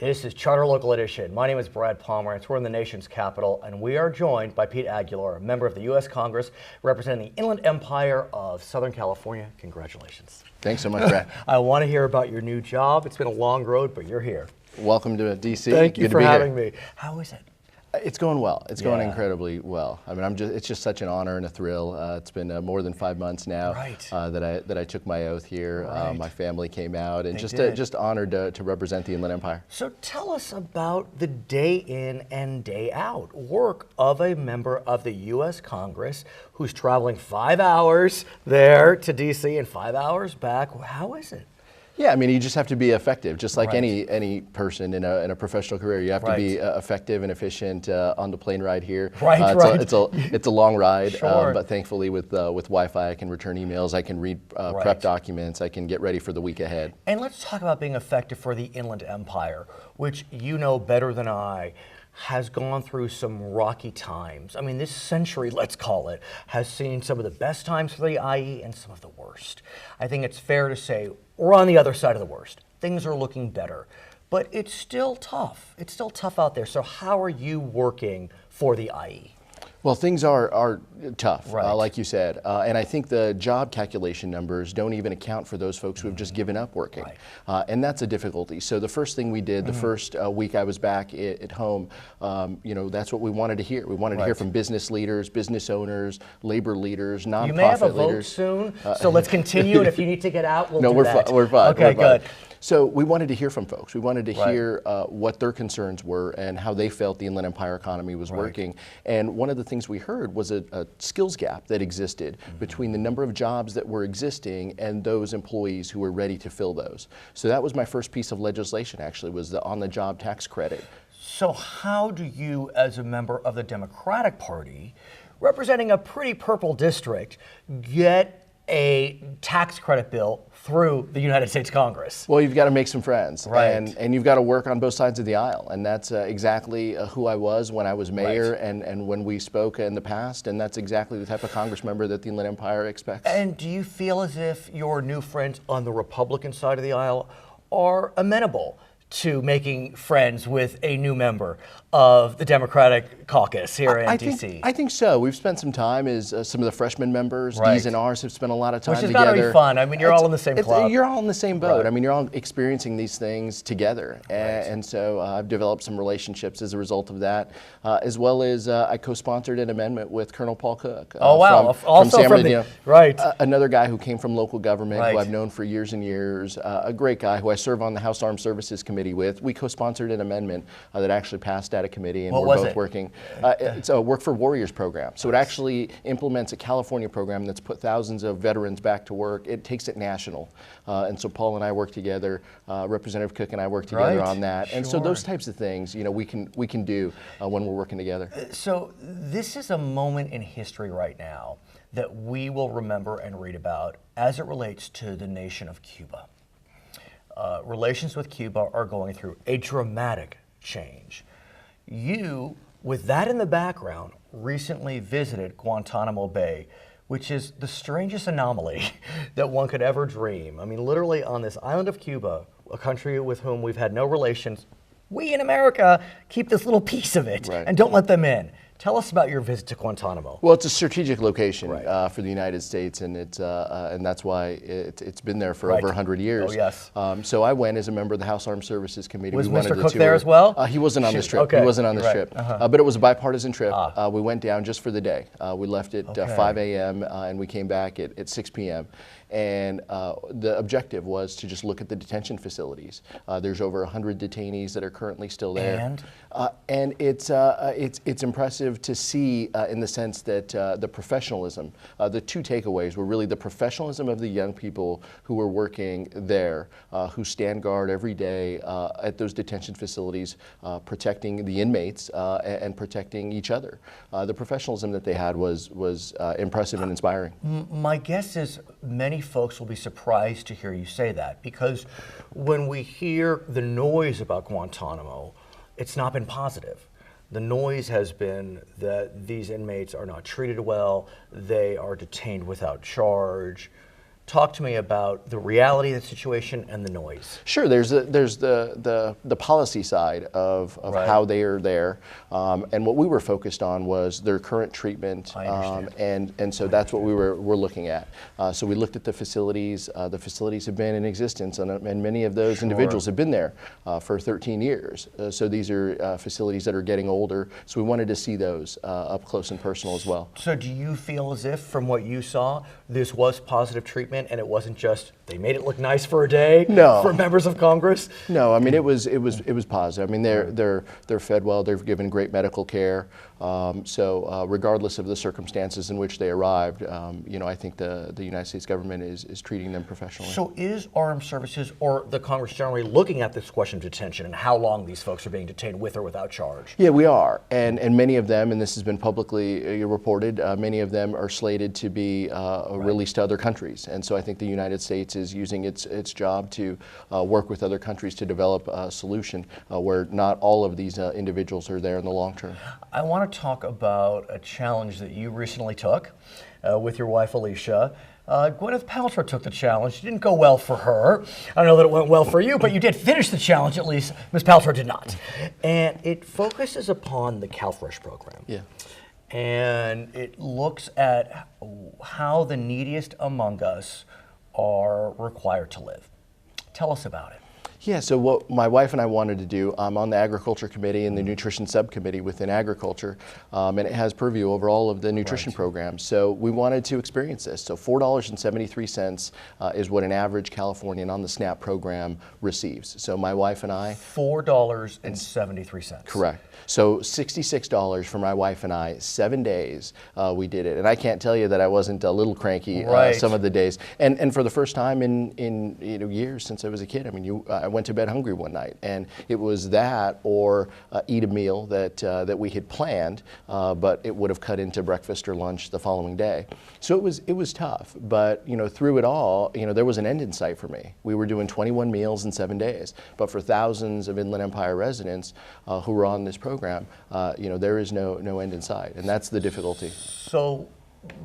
This is Charter Local Edition. My name is Brad Pomerance. We're in the nation's capital, and we are joined by Pete Aguilar, a member of the U.S. Congress representing the Inland Empire of Southern California. Congratulations. Thanks so much, Brad. I want to hear about your new job. It's been a long road, but you're here. Welcome to D.C. Thank you for having me. How is it? It's going well. It's going incredibly well. I mean, it's just such an honor and a thrill. It's been more than 5 months now that I took my oath here. My family came out, and just honored to represent the Inland Empire. So tell us about the day in and day out work of a member of the U.S. Congress who's traveling 5 hours there to D.C. and 5 hours back. How is it? Yeah, I mean, you just have to be effective, just like any person in a professional career. You have to be effective and efficient on the plane ride here. It's a long ride, but thankfully with Wi-Fi, I can return emails, I can read prep documents, I can get ready for the week ahead. And let's talk about being effective for the Inland Empire, which you know better than I, has gone through some rocky times. I mean, this century, let's call it, has seen some of the best times for the IE and some of the worst. I think it's fair to say we're on the other side of the worst. Things are looking better, but it's still tough. It's still tough out there. So how are you working for the IE? Well, things are tough, like you said, and I think the job calculation numbers don't even account for those folks who have just given up working, and that's a difficulty. So the first thing we did, the first week I was back at home, you know, that's what we wanted to hear. We wanted to hear from business leaders, business owners, labor leaders, nonprofit leaders. You may have a vote soon, so let's continue, and if you need to get out, we'll do that. No, we're fine. Okay, good. So we wanted to hear from folks. We wanted to hear what their concerns were and how they felt the Inland Empire economy was working. And one of the things we heard was a skills gap that existed between the number of jobs that were existing and those employees who were ready to fill those. So that was my first piece of legislation, actually, was the on-the-job tax credit. So how do you, as a member of the Democratic Party, representing a pretty purple district, get a tax credit bill through the United States Congress? Well, you've got to make some friends, and you've got to work on both sides of the aisle, and that's exactly who I was when I was mayor and when we spoke in the past, and that's exactly the type of Congress member that the Inland Empire expects. And do you feel as if your new friends on the Republican side of the aisle are amenable to making friends with a new member of the Democratic caucus here in D.C.? I think so. We've spent some time as some of the freshman members, D's and R's have spent a lot of time together. Which has got to be fun. I mean, you're all in the same club. You're all in the same boat. I mean, you're all experiencing these things together. And so I've developed some relationships as a result of that, as well as I co-sponsored an amendment with Colonel Paul Cook. From San Bernardino. Another guy who came from local government, who I've known for years and years, a great guy who I serve on the House Armed Services Committee with. We co-sponsored an amendment that actually passed out of committee, and we're both working. It's a Work for Warriors program. So it actually implements a California program that's put thousands of veterans back to work. It takes it national. And so Paul and I work together, Representative Cook and I work together on that. And so those types of things, you know, we can do when we're working together. So this is a moment in history right now that we will remember and read about as it relates to the nation of Cuba. Relations with Cuba are going through a dramatic change. You, with that in the background, recently visited Guantanamo Bay, which is the strangest anomaly that one could ever dream. I mean, literally on this island of Cuba, a country with whom we've had no relations, we in America keep this little piece of it and don't let them in. Tell us about your visit to Guantanamo. Well, it's a strategic location for the United States, and and that's why it's been there for over 100 years. Oh, yes. So I went as a member of the House Armed Services Committee. Was Mr. Cook there as well? He wasn't on this trip. He wasn't on this trip. But it was a bipartisan trip. We went down just for the day. We left at 5 a.m. And we came back at 6 p.m. And the objective was to just look at the detention facilities. There's over 100 detainees that are currently still there. And it's impressive to see in the sense that the professionalism, the two takeaways were really the professionalism of the young people who were working there, who stand guard every day at those detention facilities, protecting the inmates and protecting each other. The professionalism that they had was impressive and inspiring. My guess is many folks will be surprised to hear you say that, because when we hear the noise about Guantanamo, it's not been positive. The noise has been that these inmates are not treated well, they are detained without charge. talk to me about the reality of the situation and the noise. Sure, there's the policy side of Right. how they are there, and what we were focused on was their current treatment, I understand. and so that's what we're looking at. So we looked at the facilities. The facilities have been in existence, and many of those individuals have been there for 13 years. So these are facilities that are getting older. So we wanted to see those up close and personal as well. So do you feel as if, from what you saw, this was positive treatment and it wasn't just they made it look nice for a day for members of Congress? No, I mean it was positive. I mean they're fed well. They're given great medical care. So regardless of the circumstances in which they arrived, I think the United States government is treating them professionally. So is Armed Services or the Congress generally looking at this question of detention and how long these folks are being detained with or without charge? Yeah, we are, and many of them, and this has been publicly reported, many of them are slated to be released to other countries, and so I think the United States is using its job to work with other countries to develop a solution where not all of these individuals are there in the long term. I want to talk about a challenge that you recently took with your wife Alicia. Gwyneth Paltrow took the challenge. It didn't go well for her. I don't know that it went well for you, but you did finish the challenge at least. Ms. Paltrow did not. And it focuses upon the CalFresh program. Yeah. And it looks at how the neediest among us are required to live. Tell us about it. Yeah, so what my wife and I wanted to do, I'm on the Agriculture Committee and the Nutrition Subcommittee within Agriculture, and it has purview over all of the nutrition programs. So we wanted to experience this. So $4.73 is what an average Californian on the SNAP program receives. So my wife and I... $4.73. Correct. So $66 for my wife and I, 7 days we did it. And I can't tell you that I wasn't a little cranky some of the days. And for the first time in years since I was a kid, I mean, I went to bed hungry one night, and it was that or eat a meal that we had planned, but it would have cut into breakfast or lunch the following day. So it was tough, but through it all, there was an end in sight for me. We were doing 21 meals in 7 days, but for thousands of Inland Empire residents who were on this program, there is no end in sight, and that's the difficulty. So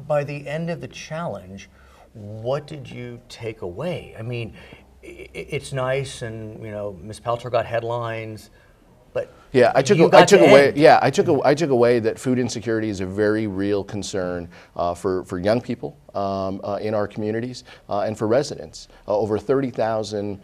by the end of the challenge, what did you take away? I mean, it's nice, and Ms. Paltrow got headlines, but yeah, I took away that food insecurity is a very real concern for young people in our communities and for residents. Over 30,000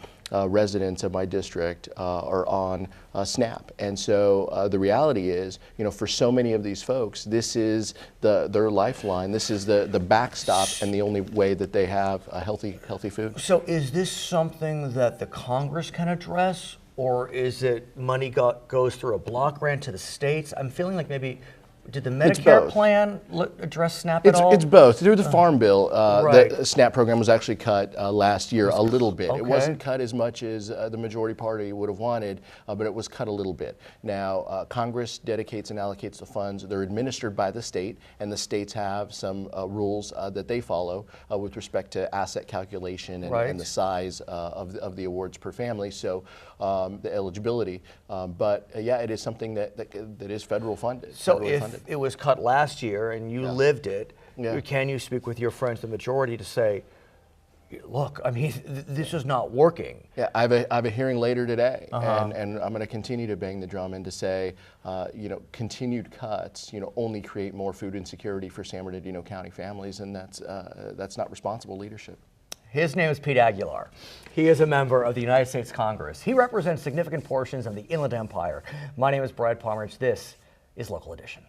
residents of my district are on SNAP, and so the reality is, for so many of these folks, this is their lifeline. This is the backstop and the only way that they have healthy food. So is this something that the Congress can address, or is it money goes through a block grant to the states? I'm feeling like maybe. Did the Medicare plan address SNAP at all? It's both. Through the Farm Bill, the SNAP program was actually cut last year a little bit. Okay. It wasn't cut as much as the majority party would have wanted, but it was cut a little bit. Now, Congress dedicates and allocates the funds. They're administered by the state, and the states have some rules that they follow with respect to asset calculation and the size of the awards per family, so the eligibility. But yeah, it is something that is federal funded. So if it was cut last year and you lived it, can you speak with your friends, the majority, to say, look, I mean, this is not working? Yeah, I have a hearing later today, and I'm going to continue to bang the drum and to say, continued cuts, only create more food insecurity for San Bernardino County families, and that's not responsible leadership. His name is Pete Aguilar. He is a member of the United States Congress. He represents significant portions of the Inland Empire. My name is Brad Pomerance. This is Local Edition.